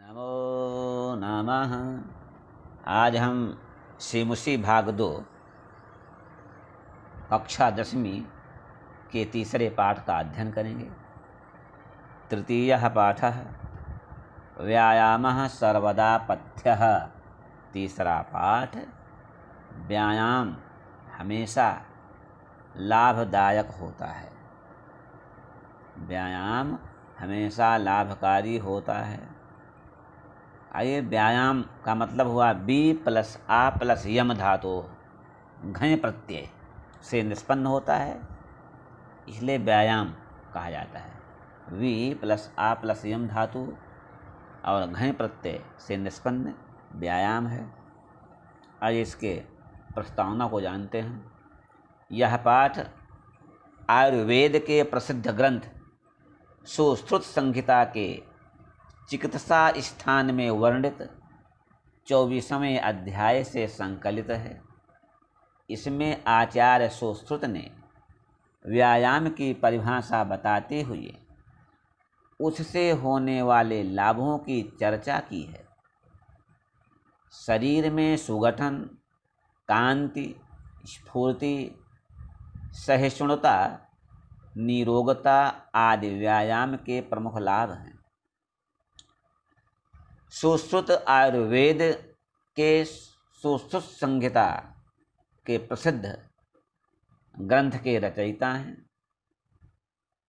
नमो नमः। आज हम श्रीमुषी भाग 2 कक्षा 10वीं के तीसरे पाठ का अध्ययन करेंगे। तृतीयः पाठः व्यायामः सर्वदा पथ्यः। तीसरा पाठ व्यायाम हमेशा लाभदायक होता है। व्यायाम हमेशा लाभकारी होता है। आइए, व्यायाम का मतलब हुआ बी प्लस आ प्लस यम धातु घय प्रत्यय से निष्पन्न होता है, इसलिए व्यायाम कहा जाता है। वी प्लस आ प्लस यम धातु और घय प्रत्यय से निष्पन्न व्यायाम है। आइए इसके प्रस्तावना को जानते हैं। यह पाठ आयुर्वेद के प्रसिद्ध ग्रंथ सुश्रुत संहिता के चिकित्सा स्थान में वर्णित 24वें अध्याय से संकलित है। इसमें आचार्य सुश्रुत ने व्यायाम की परिभाषा बताते हुए उससे होने वाले लाभों की चर्चा की है। शरीर में सुगठन, कांति, स्फूर्ति, सहिष्णुता, निरोगता आदि व्यायाम के प्रमुख लाभ हैं। सुश्रुत आयुर्वेद के सुश्रुत संहिता के प्रसिद्ध ग्रंथ के रचयिता हैं।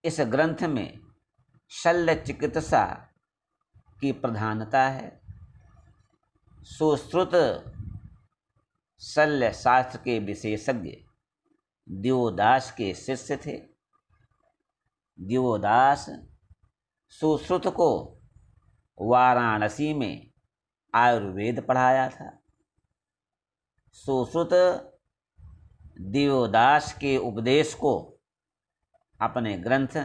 इस ग्रंथ में शल्य चिकित्सा की प्रधानता है। सुश्रुत शल्य शास्त्र के विशेषज्ञ दिवोदास के शिष्य थे। दिवोदास सुश्रुत को वाराणसी में आयुर्वेद पढ़ाया था। सुश्रुत दिवोदास के उपदेश को अपने ग्रंथ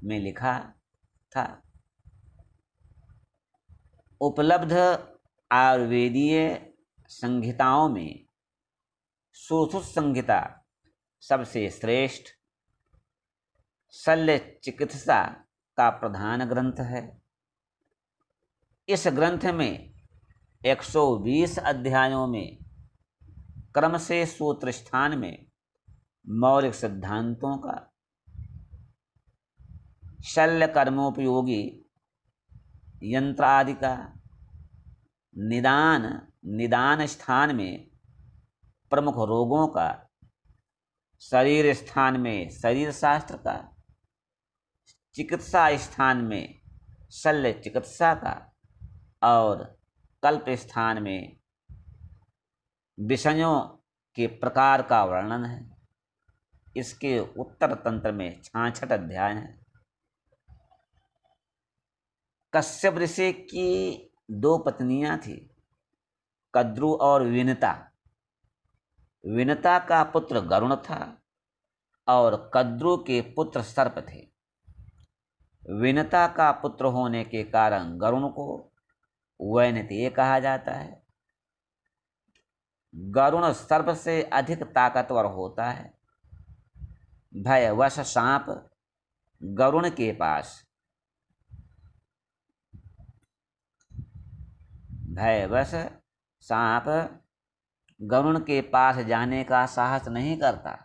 में लिखा था। उपलब्ध आयुर्वेदीय संहिताओं में सुश्रुत संहिता सबसे श्रेष्ठ शल्य चिकित्सा का प्रधान ग्रंथ है। इस ग्रंथ में 120 अध्यायों में क्रम से सूत्र स्थान में मौलिक सिद्धांतों का, शल्य कर्मोपयोगी यंत्र आदि का, निदान स्थान में प्रमुख रोगों का, शरीर स्थान में शरीर शास्त्र का, चिकित्सा स्थान में शल्य चिकित्सा का और कल्प स्थान में विषयों के प्रकार का वर्णन है। इसके उत्तर तंत्र में 66 अध्याय हैं। कश्यप ऋषि की 2 पत्नियां थी, कद्रु और विनता। विनता का पुत्र गरुण था और कद्रु के पुत्र सर्प थे। विनता का पुत्र होने के कारण गरुण को वैनतेय कहा जाता है। गरुण सर्प से अधिक ताकतवर होता है। भयवश सांप गरुण के पास गरुण के पास जाने का साहस नहीं करता।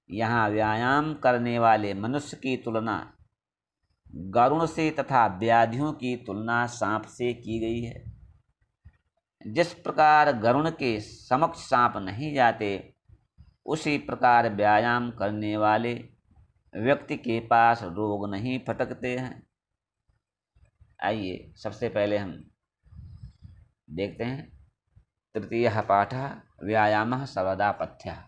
यहाँ व्यायाम करने वाले मनुष्य की तुलना गरुण से तथा व्याधियों की तुलना सांप से की गई है। जिस प्रकार गरुण के समक्ष सांप नहीं जाते, उसी प्रकार व्यायाम करने वाले व्यक्ति के पास रोग नहीं फटकते हैं। आइए सबसे पहले हम देखते हैं तृतीयः पाठः व्यायामः सर्वदा पथ्यः।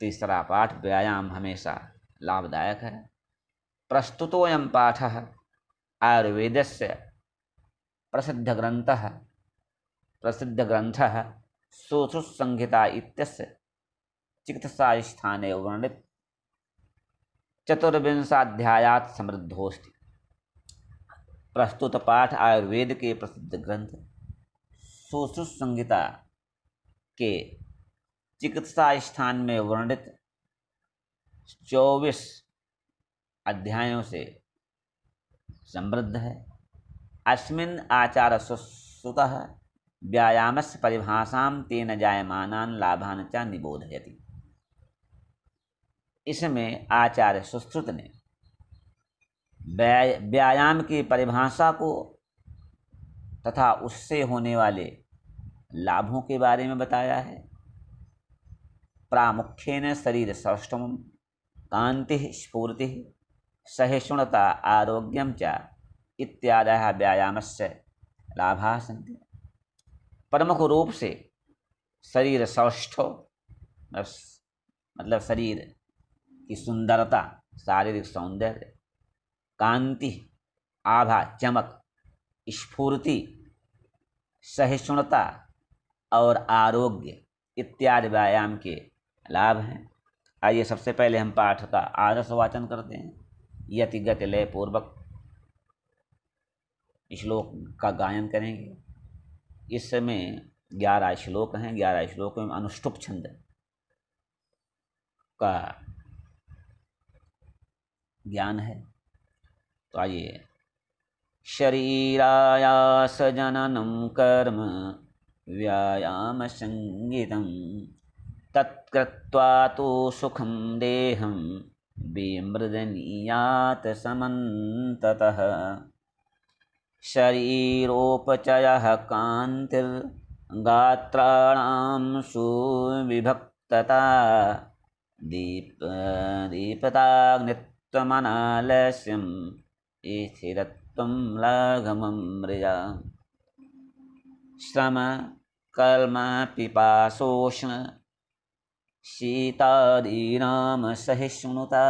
तीसरा पाठ व्यायाम हमेशा लाभदायक है। प्रस्तुतोऽयं पाठः आयुर्वेदस्य प्रसिद्धग्रन्थः सुश्रुत संहिता इत्यस्य चिकित्सा स्थाने वर्णित 24 समृद्धोस्ति। प्रस्तुत पाठ आयुर्वेद के प्रसिद्ध ग्रंथ सुश्रुत संहिता के चिकित्सा स्थान में वर्णित 24 अध्यायों से समृद्ध है। अस्मिन् आचार सुतः व्यायामस्य परिभाषां तेन जायमानान् लाभान् च निबोधयति। इसमें आचार्य सुश्रुत ने व्यायाम की परिभाषा को तथा उससे होने वाले लाभों के बारे में बताया है। प्रामुख्येन शरीर सौष्ठवं कान्तिः स्फूर्तिः सहिष्णुता आरोग्यं च इत्यादयः व्यायामस्य लाभाः सन्ति। प्रमुख रूप से शरीर सौष्ठव मतलब शरीर की सुंदरता, शारीरिक सौंदर्य, कांति, आभा, चमक, स्फूर्ति, सहिष्णुता और आरोग्य इत्यादि व्यायाम के लाभ हैं। आइए सबसे पहले हम पाठ का आदर्श वाचन करते हैं। यति गति लय पूर्वक श्लोक का गायन करेंगे। इस समय 11 श्लोक हैं। 11 श्लोकों में अनुष्टुप छंद का ज्ञान है। तो आइए। शरीरायास जननं कर्म व्यायाम संगीतं तत्कृत्वा तो सुखं देहं विमृदनीयात् समन्ततः शरीरोपचयः कान्तिर्गात्राणां सुविभक्तता दीप्ताग्नित्वमनालस्यम् स्थिरत्वं लाघवं मृजा श्रम कर्म पिपासोष्ण शीतादीनां सहिष्णुता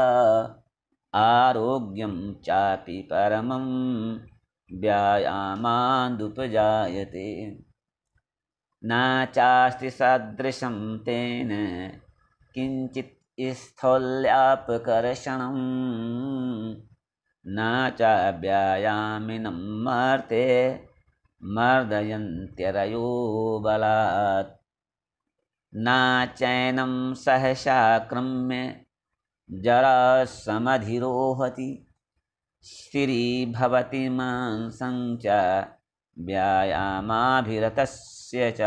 आरोग्यं चापि परमं व्यायामादुपजायते न चास्ति सदृशं तेन किंचित् स्थौल्यापकर्षणं न च व्यायामिनं मर्ते मर्दयन्त्यरयो बलात् न चैनं सहसा क्रम्य जरा समधिरोहति स्थिरीभवति मांसं च व्यायामाभिरतस्य च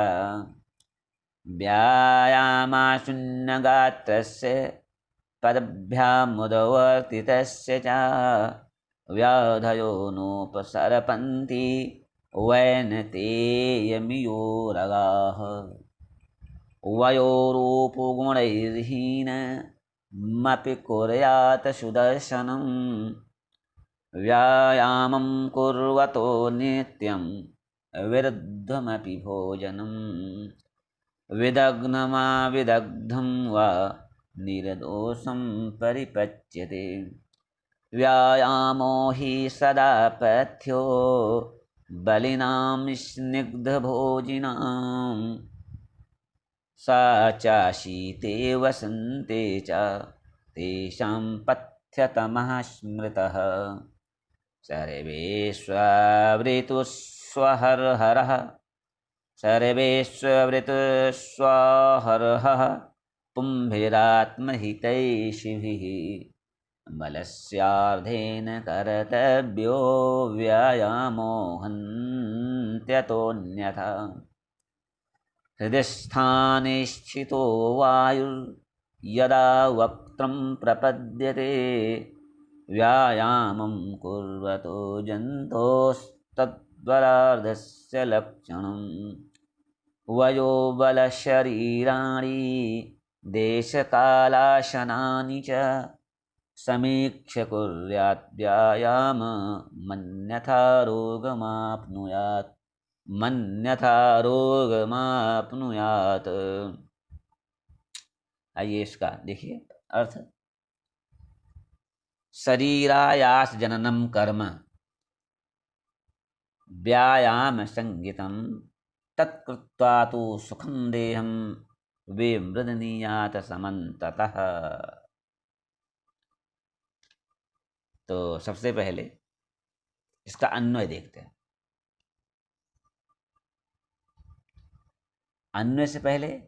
व्यायामाशून्यगात्रस्य पदभ्यामुदवर्तितस्य च व्याधयो नोपसरपन्ति वैनतेयमियोरगाः वयोरूपगुणैर्हीनमपि कुर्यात् सुदर्शनं व्यायामं कुर्वतो नित्यं विरुद्धमपि भोजनं विदग्धं वा निर्दोषं परिपच्यते व्यायामो हि सदा पथ्यो बलिनां स्निग्धभोजिनां सा च शीते वसन्ते च तेषां पथ्यतमः स्मृतः सर्वेष्वृतुस्वहरहरः सर्वेष्वृतुस्वहरहः पुंभिरात्महितैषिभिः बलस्यार्धेन कर्तव्यो व्यायामो हन्त्यतोऽन्यथा हृदयस्थाने स्थितो वायुर्यदा वक्त्रं प्रपद्यते व्यायामं कुर्वतो जन्तोस्तद्वरार्धस्य लक्षणं वयोबलशरीराणि देशकालाशनानि च समीक्ष्य कुर्यात् व्यायाम मन्यथा रोगमाप्नुयात्। आइए इसका देखिए अर्थ। शरीरायास जननम कर्म व्यायाम संगितम तत्कृत्वा तो सुखम देहम विमृदनीयात् समन्ततः। तो सबसे पहले इसका अन्वय देखते हैं। अन्वय से पहले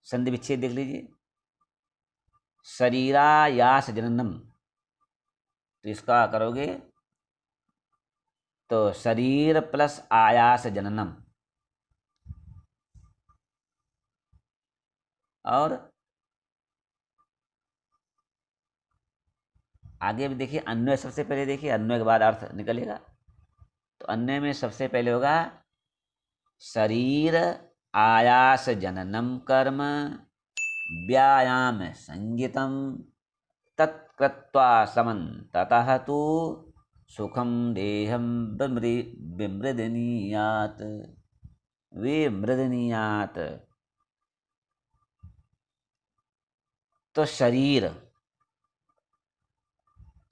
संधि विच्छेद देख लीजिए। शरीरायास जननम, तो इसका करोगे तो शरीर प्लस आयास जननम। और आगे भी देखिए, अन्वय सबसे पहले देखिए, अन्वय के बाद अर्थ निकलेगा। तो अन्वय में सबसे पहले होगा शरीर आयास जननम कर्म व्यायाम संगितम तत्कृत्वा समन्ततः तु सुखम देहम विमृदनीयात विमृदनीयात। तो शरीर,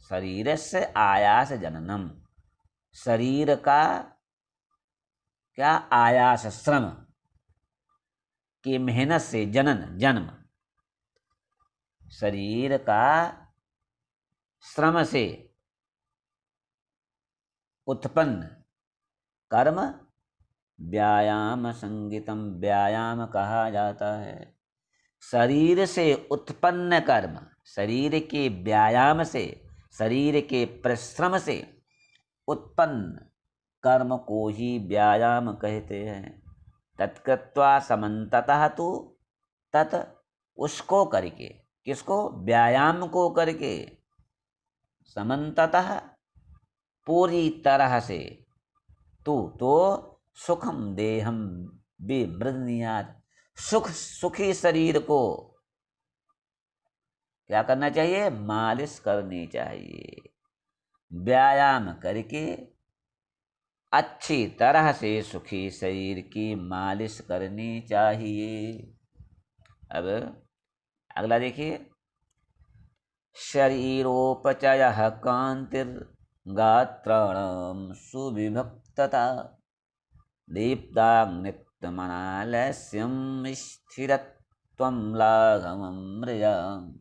शरीर से आयास जननम, शरीर का क्या आयास, श्रम की मेहनत से जनन जन्म, शरीर का श्रम से उत्पन्न कर्म व्यायाम संगितम, व्यायाम कहा जाता है। शरीर से उत्पन्न कर्म, शरीर के व्यायाम से, शरीर के परिश्रम से उत्पन्न कर्म को ही व्यायाम कहते हैं। तत्कृत्वा समन्ततः तु, तत् उसको करके, किसको, व्यायाम को करके, समन्ततः पूरी तरह से, तू तो सुखम देहम विमृदनीयात, सुखी शरीर को क्या करना चाहिए, मालिश करनी चाहिए। व्यायाम करके अच्छी तरह से सुखी शरीर की मालिश करनी चाहिए। अब अगला देखिए, शरीरोपचयः कांतिर्गात्राणां सुविभक्तता दीप्ताग्नित्वमनालस्यं स्थिरत्वं लाघवं मृजाम्।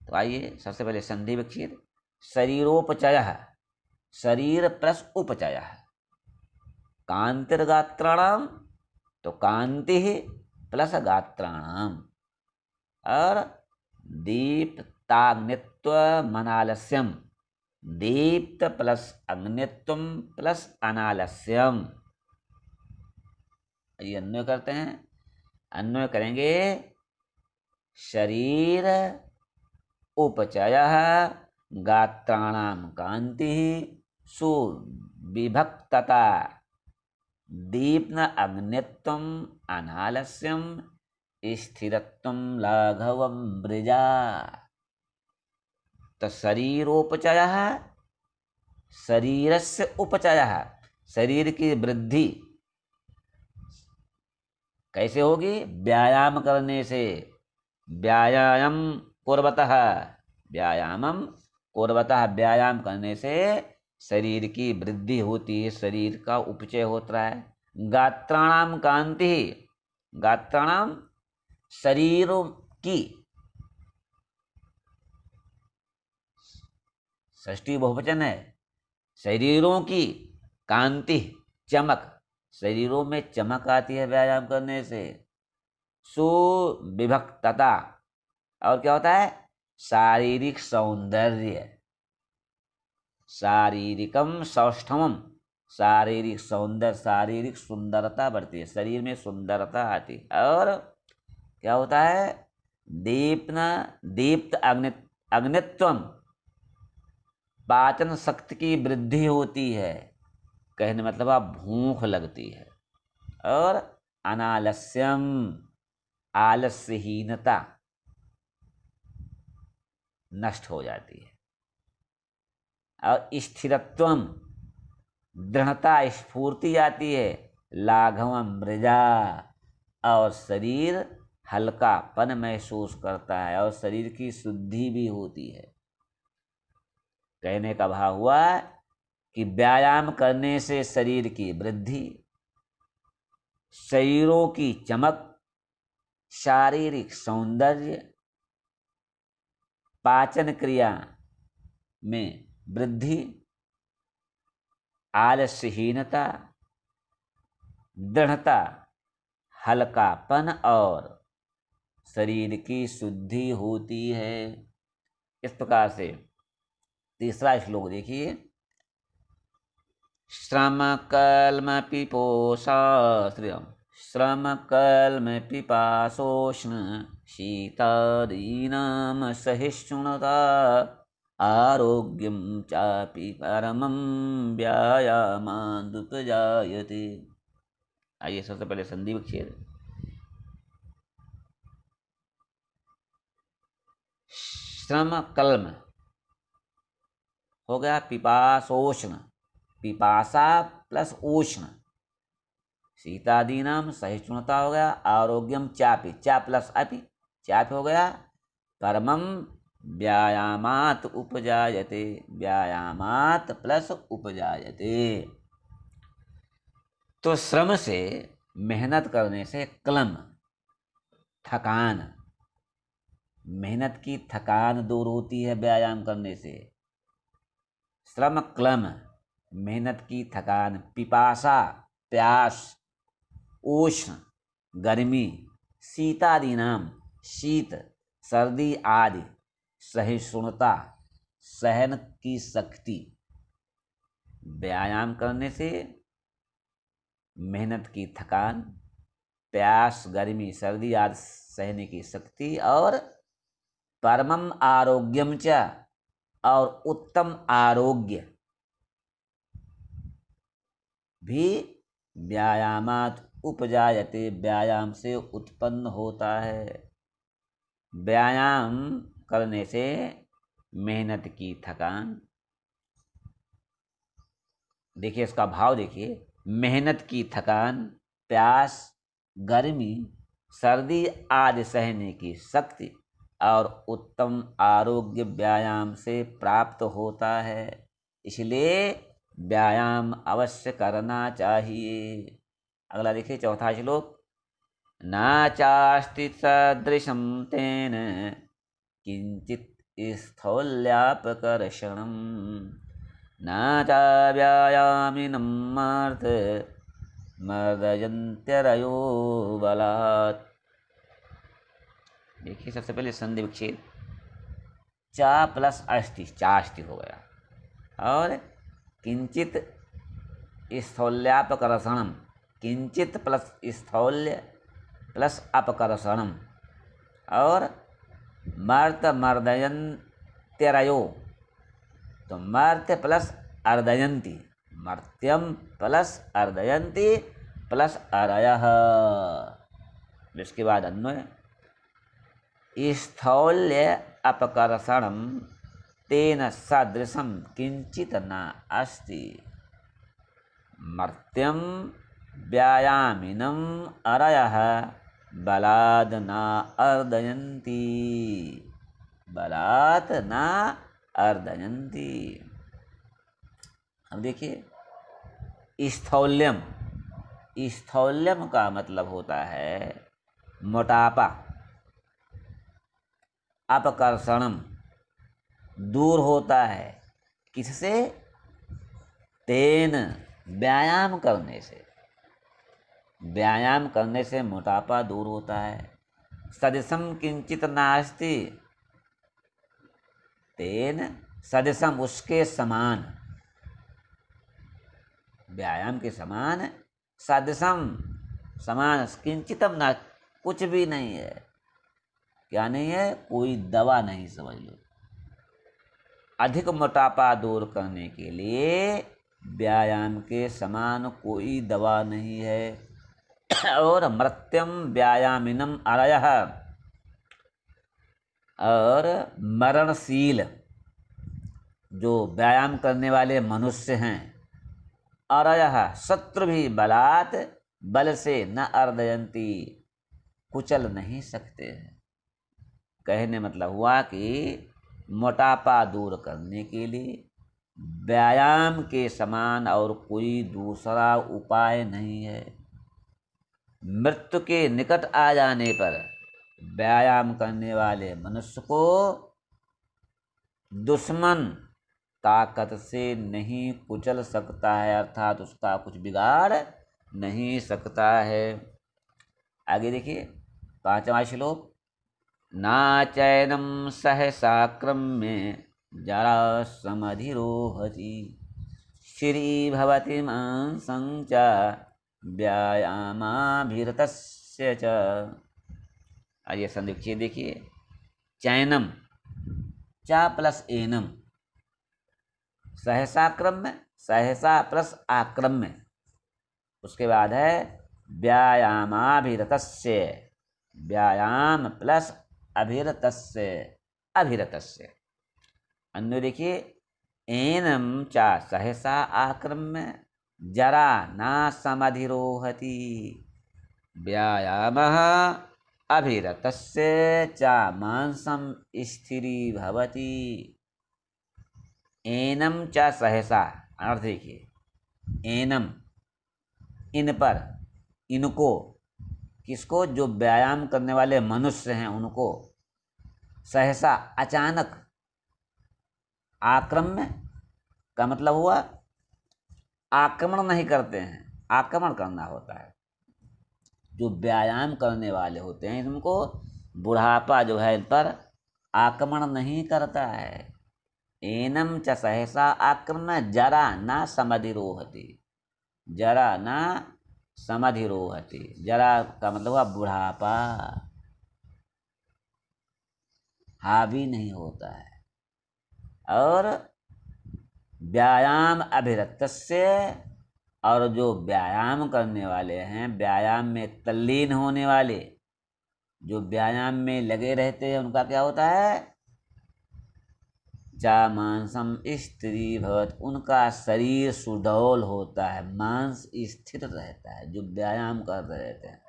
तो आइए सबसे पहले संधि विच्छेद। शरीरोपचयः, शरीर प्लस उपचयः, कांतिर्गात्राणाम, तो कांति प्लस गात्राणाम, और दीप्ताग्नित्व मनालस्यम, दीप्त प्लस अग्नित्वम प्लस अनालस्यम। ये अन्वय करते हैं। अन्वय करेंगे, शरीर उपचयः गात्राणाम कांति सुविभक्तता दीप्न अग्नित्वम अनालस्यम स्थिरत्वम लाघवम मृजा। तो शरीरोपचयः, शरीरस्य उपचयः, शरीर की वृद्धि कैसे होगी, व्यायाम करने से। व्यायाम कुर्वतः, व्यायामम कुर्वतः, व्यायाम करने से शरीर की वृद्धि होती है, शरीर का उपचय होता है। गात्राणाम कांति, गात्राणाम शरीरों की, षष्ठी बहुवचन है, शरीरों की कांति चमक, शरीरों में चमक आती है व्यायाम करने से। सुविभक्तता, और क्या होता है, शारीरिक सौंदर्य, शारीरिकम सौष्ठवम, शारीरिक सौंदर्य, शारीरिक सुंदरता बढ़ती है, शरीर में सुंदरता आती है। और क्या होता है, दीप्त अग्नित्वम, पाचन शक्ति की वृद्धि होती है, कहने मतलब आप भूख लगती है। और अनालस्यम, आलस्यहीनता नष्ट हो जाती है। और स्थिरत्वम, दृढ़ता स्फूर्ति आती है। लाघवम मृजा, और शरीर हल्कापन महसूस करता है, और शरीर की शुद्धि भी होती है। कहने का भाव हुआ कि व्यायाम करने से शरीर की वृद्धि, शरीरों की चमक, शारीरिक सौंदर्य, पाचन क्रिया में वृद्धि, आलस्यहीनता, दृढ़ता, हल्कापन और शरीर की शुद्धि होती है। इस प्रकार से तीसरा श्लोक देखिए। श्रम कल्म पिपोषा श्रियम श्रम कल्म पिपाशोष्ण शीतादीनां सहिष्णुता आरोग्यं चापि परमं व्यायामादुपजायते। आइए सबसे पहले संधि विच्छेद। श्रम कल्म हो गया पिपाशोष्ण, पिपासा प्लस उष्ण, शीतादीनाम सहिष्णुता हो गया, आरोग्यम चापि, चा प्लस अपि, चापि हो गया, परमम व्यायामात उपजायते, व्यायामात प्लस उपजायते। तो श्रम से, मेहनत करने से, क्लम थकान, मेहनत की थकान दूर होती है व्यायाम करने से। श्रम क्लम मेहनत की थकान, पिपासा प्यास, उष्ण गर्मी, शीतादि नाम शीत सर्दी आदि, सहिष्णुता सहन की शक्ति। व्यायाम करने से मेहनत की थकान, प्यास गर्मी सर्दी आदि सहने की शक्ति, और परमम आरोग्यम च, और उत्तम आरोग्य भी व्यायामात उपजायते, व्यायाम से उत्पन्न होता है। व्यायाम करने से मेहनत की थकान, देखिए इसका भाव देखिए, मेहनत की थकान, प्यास गर्मी सर्दी आदि सहने की शक्ति और उत्तम आरोग्य व्यायाम से प्राप्त होता है। इसलिए व्यायाम अवश्य करना चाहिए। अगला देखिए चौथा श्लोक। न चास्ति सदृशं तेन किंचित स्थौल्यापकर्षणं न च व्यायामिनं मार्थ मर्दयन्त्यरयो बलात्। देखिए सबसे पहले संधि विच्छेद। चा प्लस अस्ति, चास्ति हो गया, और किंचित स्थौल्यापकर्षणम, किंचित प्लस स्थौल्य प्लस अपकर्षणम, और मर्त मर्दयन्त्यरयो, तो मर्त्य प्लस अर्दयन्ति, मर्त्यम प्लस अर्दयन्ति प्लस अरयः। इसके बाद अन्वय। स्थौल्य अपकर्षणं तेन सदृशं किंचित न अस्ति, मर्त्यं व्यायामिनं अरयः बलाद न अर्दयन्ति, बलात् न अर्दयन्ति। अब देखिए स्थौल्यम, स्थौल्यम का मतलब होता है मोटापा, अपकर्षणम दूर होता है, किससे? तेन व्यायाम करने से, व्यायाम करने से मोटापा दूर होता है। सदृशम किंचित नास्ति, तेन सदृशम उसके समान, व्यायाम के समान, सदृशम समान, किंचितम ना कुछ भी नहीं है। क्या नहीं है? कोई दवा नहीं, समझ लो। अधिक मोटापा दूर करने के लिए व्यायाम के समान कोई दवा नहीं है। और मर्त्यम व्यायामिनम अरयः, और मरणशील जो व्यायाम करने वाले मनुष्य हैं, अरयः शत्रु भी बलात् बल से न अर्दयन्ति, कुचल नहीं सकते हैं। कहने मतलब हुआ कि मोटापा दूर करने के लिए व्यायाम के समान और कोई दूसरा उपाय नहीं है। मृत्यु के निकट आ जाने पर व्यायाम करने वाले मनुष्य को दुश्मन ताकत से नहीं कुचल सकता है, अर्थात उसका कुछ बिगाड़ नहीं सकता है। आगे देखिए पांचवा श्लोक। ना चैनम सहसा क्रम्य जरा समधिरोहति श्री भवति मांसं च व्यायामाभिरतस्य च। आइए संदीक्षित देखिए, चैनम चा प्लस एनम, सहसा क्रम में, सहसा प्लस आक्रम में, उसके बाद है व्यायामाभिरतस्य, व्यायाम प्लस अभिरतस्य, अभिरतस्य। अन्य देखिए, एनम चा सहसा आक्रम में, जरा ना समधिरोहति, व्यायामः अभिरतस्य चा मांसम स्थिरीभवति। एनम चा सहसा, अर्थ देखिए, एनम इन पर, इनको, किसको, जो व्यायाम करने वाले मनुष्य हैं उनको, सहसा अचानक, आक्रम में का मतलब हुआ आक्रमण नहीं करते हैं, आक्रमण करना होता है। जो व्यायाम करने वाले होते हैं इनको बुढ़ापा जो है इन पर आक्रमण नहीं करता है। एनम च सहसा आक्रमण जरा ना समधिरोहति, जरा ना समधिरोहति, जरा का मतलब हुआ बुढ़ापा, हावी नहीं होता है। और व्यायाम अभिरतस्य, और जो व्यायाम करने वाले हैं, व्यायाम में तल्लीन होने वाले, जो व्यायाम में लगे रहते हैं, उनका क्या होता है, चा मांसम स्थिरी भवत, उनका शरीर सुडौल होता है, मांस स्थिर रहता है, जो व्यायाम कर रहे रहते हैं।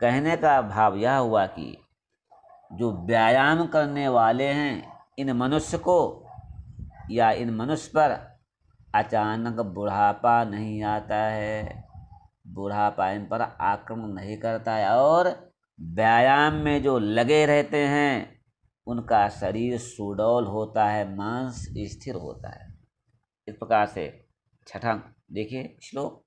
कहने का भाव यह हुआ कि जो व्यायाम करने वाले हैं, इन मनुष्य को या इन मनुष्य पर अचानक बुढ़ापा नहीं आता है, बुढ़ापा इन पर आक्रमण नहीं करता है, और व्यायाम में जो लगे रहते हैं उनका शरीर सुडौल होता है, मांस स्थिर होता है। इस प्रकार से छठा देखिए श्लोक,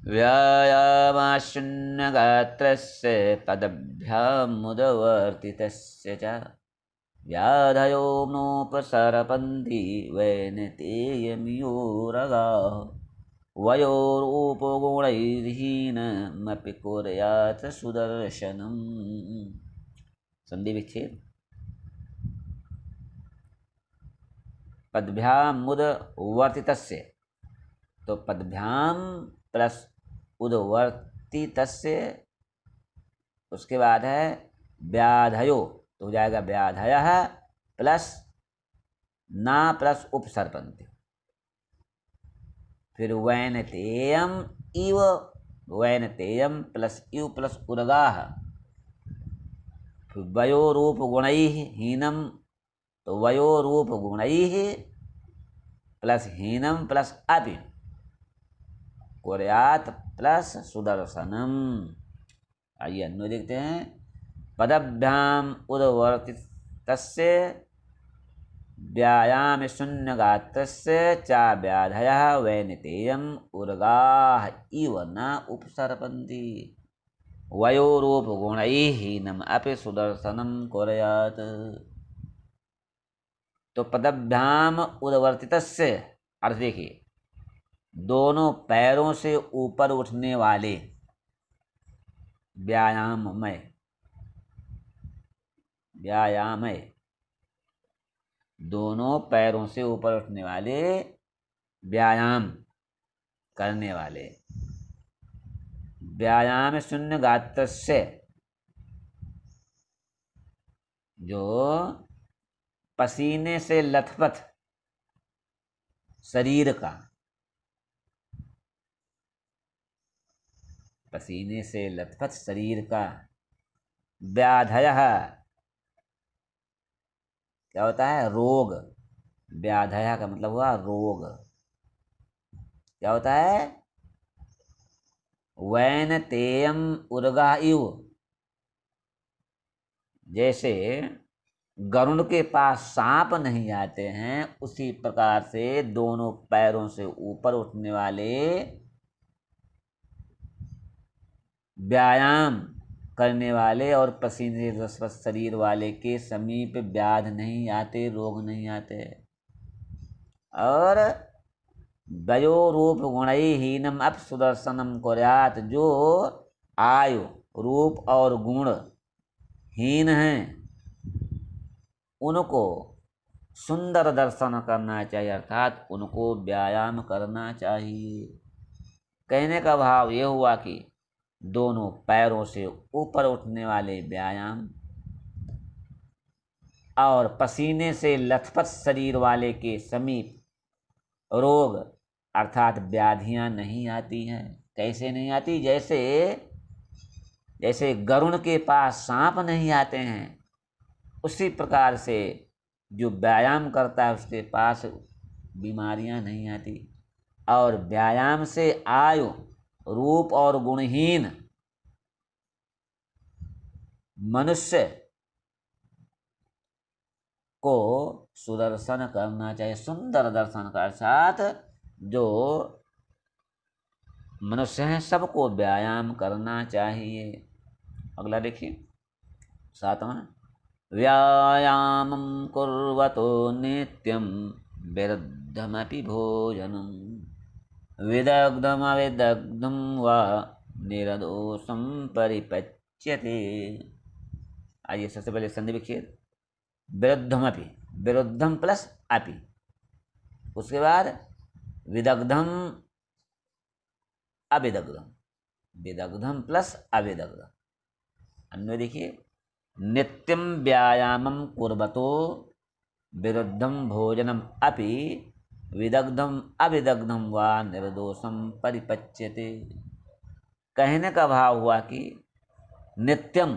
व्यायामाशून्यगात्रस्य पदभ्यामुदवर्तितस्य च व्याधयो नोपसरपन्ति वैनतेयमियोरगाः वयोरूपगुणैर्हीनमपि कुर्यात् सुदर्शनम्। संधि विच्छेद, पदभ्याम उदवर्तितस्य, तो पदभ्याम प्लस उदवर्तितस्य, उसके बाद है व्याधयो, तो हो जाएगा व्याधयः प्लस ना प्लस उपसर्पन्ति, फिर वैनतेयम इव, वैनतेयम प्लस इव प्लस उर्गाः, फिर वयोरूप गुणैः हीनम, तो वयोरूप गुणैः प्लस हीनम प्लस अपि कुर्यात् प्लस सुदर्शनम। आइए अन्य देखते हैं, पदभ्याम उदवर्तितस्य व्यायाम शून्यगात्रस्य चा व्याधयः वैनतेयम उर्गाः इव न उपसर्पन्ति वयोरूप गुणैः हीनम अपि सुदर्शनम कुर्यात्। तो पदभ्याम उदवर्तितस्य अर्थ देखिए, दोनों पैरों से ऊपर उठने वाले, व्यायाममय, व्यायामय, दोनों पैरों से ऊपर उठने वाले, व्यायाम करने वाले, व्यायाम शून्य गात्रस्य, जो पसीने से लथपथ शरीर का, पसीने से लथपथ शरीर का, व्याधयः क्या होता है, रोग, व्याधयः का मतलब हुआ रोग, क्या होता है, वैनतेयम उर्गा इव, जैसे गरुड़ के पास सांप नहीं आते हैं, उसी प्रकार से दोनों पैरों से ऊपर उठने वाले व्यायाम करने वाले और पसीने से शरीर वाले के समीप व्याध नहीं आते, रोग नहीं आते। और वयो रूप गुणहीनम अप सुदर्शनम कुर्यात्, जो आयु रूप और गुण हीन हैं उनको सुंदर दर्शन करना चाहिए, अर्थात उनको व्यायाम करना चाहिए। कहने का भाव ये हुआ कि दोनों पैरों से ऊपर उठने वाले व्यायाम और पसीने से लथपथ शरीर वाले के समीप रोग अर्थात व्याधियां नहीं आती हैं। कैसे नहीं आती? जैसे जैसे गरुण के पास सांप नहीं आते हैं, उसी प्रकार से जो व्यायाम करता है उसके पास बीमारियां नहीं आती। और व्यायाम से आयु रूप और गुणहीन मनुष्य को सुदर्शन करना चाहिए। सुंदर दर्शन का अर्थात जो मनुष्य हैं सबको व्यायाम करना चाहिए। अगला देखिए 7वां, व्यायामं कुर्वतो नित्यं विरुद्धमपि भोजनं विदग्धमविदग्धं वा निर्दोषं परिपच्यते। आइए सबसे पहले संधि विच्छेद। विरुद्धमपि, विरुद्धम प्लस अपि, उसके बाद विदग्धम अविदग्धम, विदग्धम प्लस अविदग्धम। अन्वय देखिए, नित्यं व्यायामं कुर्वतो विरुद्धं भोजनम अपि विदग्धम अविदग्धम वा निर्दोषम परिपच्यते। कहने का भाव हुआ कि नित्यम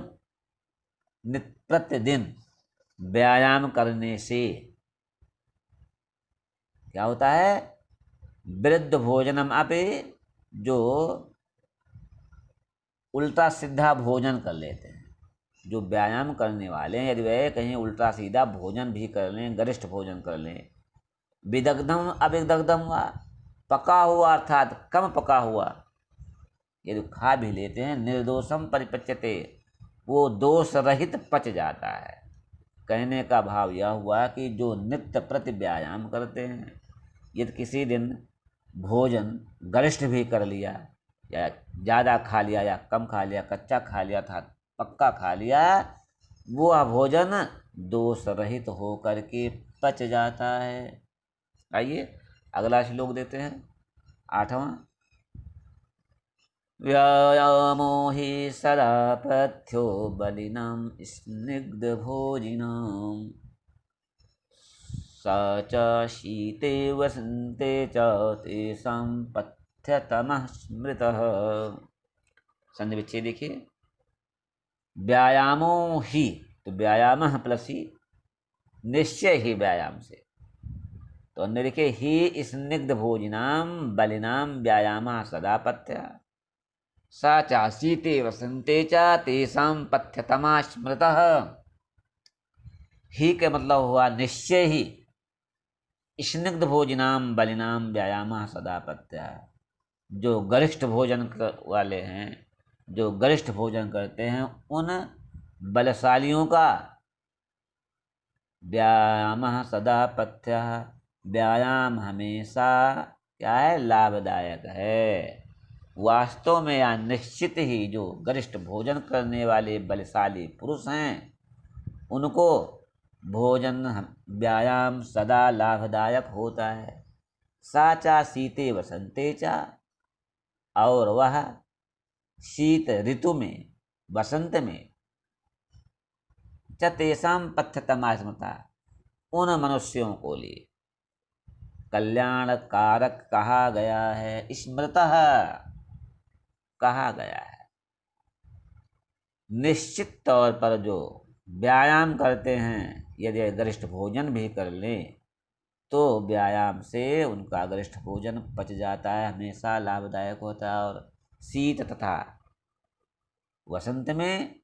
प्रतिदिन व्यायाम करने से क्या होता है? विरुद्ध भोजनम अपि, जो उल्टा सीधा भोजन कर लेते हैं, जो व्यायाम करने वाले हैं, यदि वे कहीं उल्टा सीधा भोजन भी कर लें, गरिष्ठ भोजन कर लें, विदग्धम अविदग्धम हुआ, पका हुआ अर्थात कम पका हुआ यदि खा भी लेते हैं, निर्दोषम परिपच्यते, वो दोष रहित पच जाता है। कहने का भाव यह हुआ कि जो नित्य प्रति व्यायाम करते हैं, यदि किसी दिन भोजन गरिष्ठ भी कर लिया या ज़्यादा खा लिया या कम खा लिया, कच्चा खा लिया था पक्का खा लिया, वो भोजन दोष रहित होकर के पच जाता है। आइए अगला श्लोक देते हैं 8वां, व्यायामो हि सदा पथ्यो बलिनां स्निग्धभोजिनां सा च शीते वसन्ते च तेषां पथ्यतमः स्मृतः। संधि विच्छेद देखिए, व्यायामो ही, तो व्यायाम प्लस ही, निश्चय ही व्यायाम से, तो अन्य देखिए ही स्निग्ध भोजनाम बलिनाम व्यायाम सदा पथ्य सा चासीते वसंते च तेषां पथ्यतमा स्मृतः। ही के मतलब हुआ निश्चय ही, स्निग्ध भोजनाम बलिनाम व्यायाम सदा पथ्य, जो गरिष्ठ भोजन वाले हैं, जो गरिष्ठ भोजन करते हैं, उन बलशालियों का व्यायाम सदा पथ्य, व्यायाम हमेशा क्या है? लाभदायक है। वास्तव में या निश्चित ही जो गरिष्ठ भोजन करने वाले बलशाली पुरुष हैं, उनको भोजन व्यायाम सदा लाभदायक होता है। साचा शीते वसंते चा, और वह शीत ऋतु में, वसंत में, च तेषां पथ्यतमा स्मृता, उन मनुष्यों को लिए कल्याण कारक कहा गया है, स्मृतः कहा गया है। निश्चित तौर पर जो व्यायाम करते हैं, यदि गरिष्ठ भोजन भी कर लें तो व्यायाम से उनका गरिष्ठ भोजन पच जाता है, हमेशा लाभदायक होता है। और शीत तथा वसंत में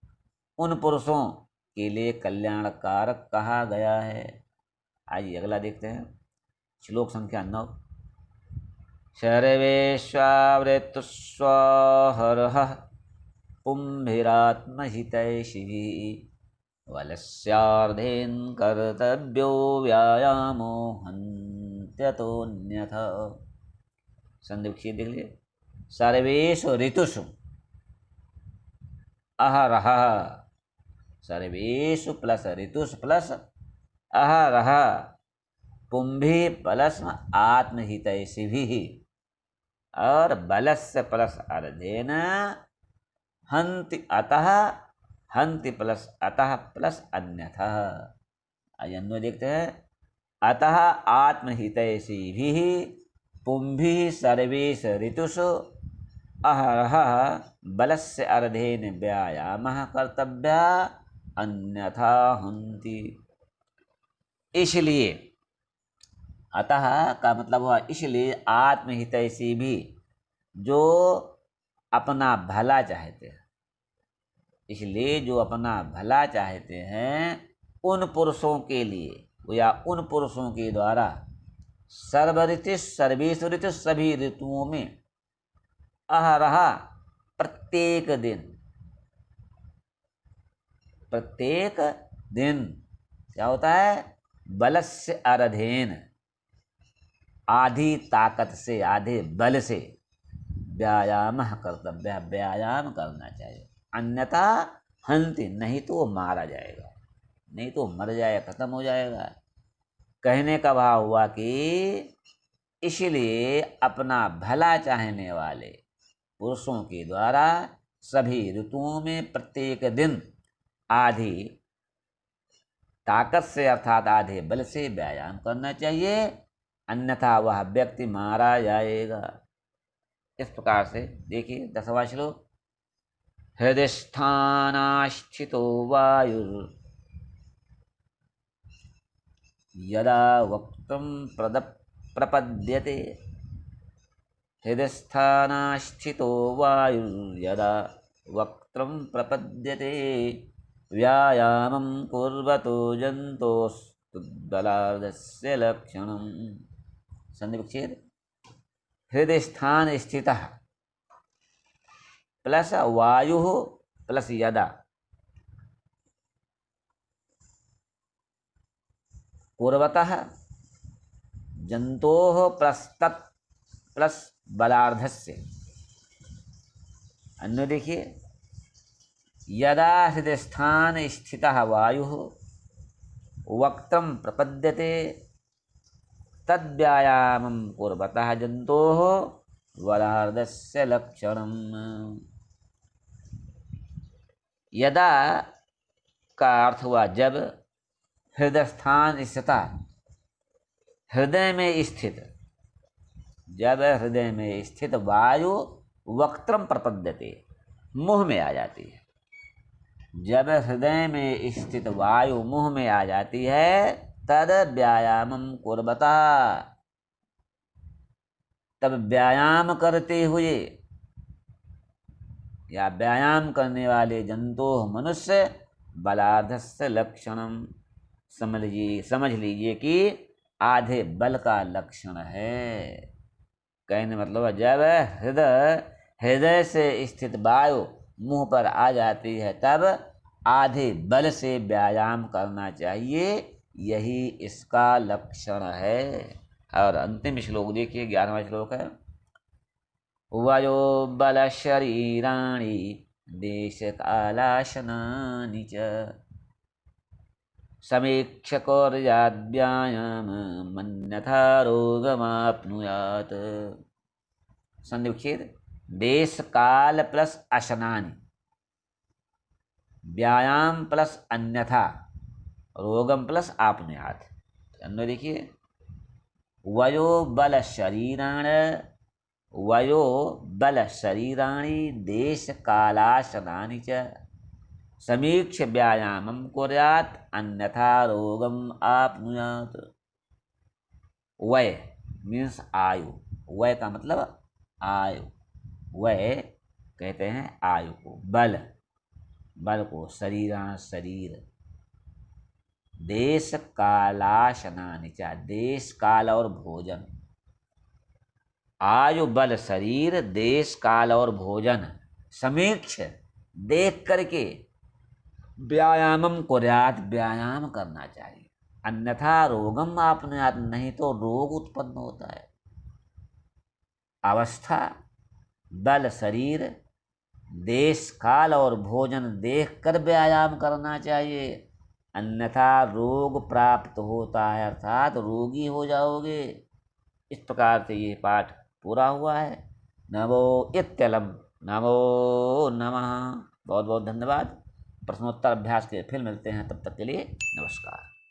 उन पुरुषों के लिए कल्याणकारक कहा गया है। आइए अगला देखते हैं, श्लोक संख्या 9, सर्वेष्वावृतस्वहरः पुंभिरात्महितैषिभिः वलस्यार्धेन कर्तव्यो व्यायामो हन्त्यतोऽन्यथा। संधि विच्छेद देख लीजिए। सर्वेषु ऋतुषु अहरह, सर्वेषु प्लस ऋतुषु प्लस अहरह पुंभी प्लस आत्महितैषिभिः और बलस्य प्लस अर्धेन हन्ति अतः, हन्ति प्लस अतः प्लस अन्यतः। अन्वय देखते हैं। अतः आत्महितैषिभिः पुंभिः सर्वेषु ऋतुषु अहरह बलस्य अर्धेन व्यायामः कर्तव्यः अन्यथा हन्ति। इसलिए, अतः का मतलब हुआ इसलिए, आत्महितैषी भी जो अपना भला चाहते हैं, इसलिए जो अपना भला चाहते हैं उन पुरुषों के लिए या उन पुरुषों के द्वारा सर्वऋतु सर्वेषु ऋतु सभी ऋतुओं में अहरह प्रत्येक दिन, प्रत्येक दिन क्या होता है? बलस्य अर्धेन, आधी ताकत से, आधे बल से व्यायाम कर्तव्य, व्यायाम करना चाहिए। अन्यथा हन्ति, नहीं तो वो मारा जाएगा, नहीं तो मर जाएगा, खत्म हो जाएगा। कहने का भाव हुआ कि इसलिए अपना भला चाहने वाले पुरुषों के द्वारा सभी ऋतुओं में प्रत्येक दिन आधी ताकत से अर्थात आधे बल से व्यायाम करना चाहिए, अन्यथा वह व्यक्ति मारा जाएगा। इस प्रकार से देखिए 10वां श्लोक। हृदिस्थानास्थितो वायुर् यदा वक्त्रं प्रपद्यते, हृदिस्थानास्थितो वायुर्यदा वक्त्रं प्रपद्यते व्यायामं कुर्वतो जन्तोस्तुद्बलार्धस्य लक्षणम्। संधि विच्छेद। हृदय स्थान स्थितः प्लस वायु प्लस यदा पूर्वतः जन्तोः प्रस्तत् प्लस बलार्धस्य। अन्य देखिए, यदा हृदय स्थान स्थितः वायुः वक्त्रं प्रपद्यते तद्व्यायामं कुर्वतः जन्तोः बलार्धस्य लक्षणम्। यदा का अर्थ हुआ जब, हृदय स्थान स्थिता, हृदय में स्थित, जब हृदय में स्थित वायु वक्त्रम प्रपद्यते, मुंह में आ जाती है। जब हृदय में स्थित वायु मुंह में आ जाती है तद व्यायामम कुर्वता, तब व्यायाम करते हुए या व्यायाम करने वाले जंतु मनुष्य बलार्धस्य लक्षणम, समझ लीजिए कि आधे बल का लक्षण है। कहने मतलब जब हृदय से स्थित वायु मुंह पर आ जाती है तब आधे बल से व्यायाम करना चाहिए, यही इसका लक्षण है। और अंतिम श्लोक देखिए 11वां श्लोक है। वयो बल शरीराणि देश कालाशनानि च समीक्ष कौर्याद्व्यायाम मन्यथा रोगमाप्नुयात्। संधि विच्छेद। देश काल प्लस अशनानि, व्यायाम प्लस अन्यथा, रोगम प्लस आपनुयात्। अन्य देखिए, वयो बल शरीराण, वयो बल शरीराणि देश कालाशनानि च समीक्ष व्यायामं कुर्यात् अन्यथा रोगम आपनुयात्। वय मीन्स आयु, वय का मतलब आयु, वय कहते हैं आयु को, बल बल को, शरीराण शरीर, देश कालाशनानि च देश काल और भोजन, आयु बल शरीर देश काल और भोजन, समीक्ष देख करके, व्यायामम कुर्यात् व्यायाम करना चाहिए, अन्यथा रोगम आपनुयात् नहीं तो रोग उत्पन्न होता है। अवस्था, बल शरीर, देश काल और भोजन देखकर व्यायाम करना चाहिए, अन्यथा रोग प्राप्त होता है, अर्थात रोगी हो जाओगे। इस प्रकार से ये पाठ पूरा हुआ है। नमो इत्यलम, नमो नमः। बहुत बहुत धन्यवाद। प्रश्नोत्तर अभ्यास के फिर मिलते हैं, तब तक के लिए नमस्कार।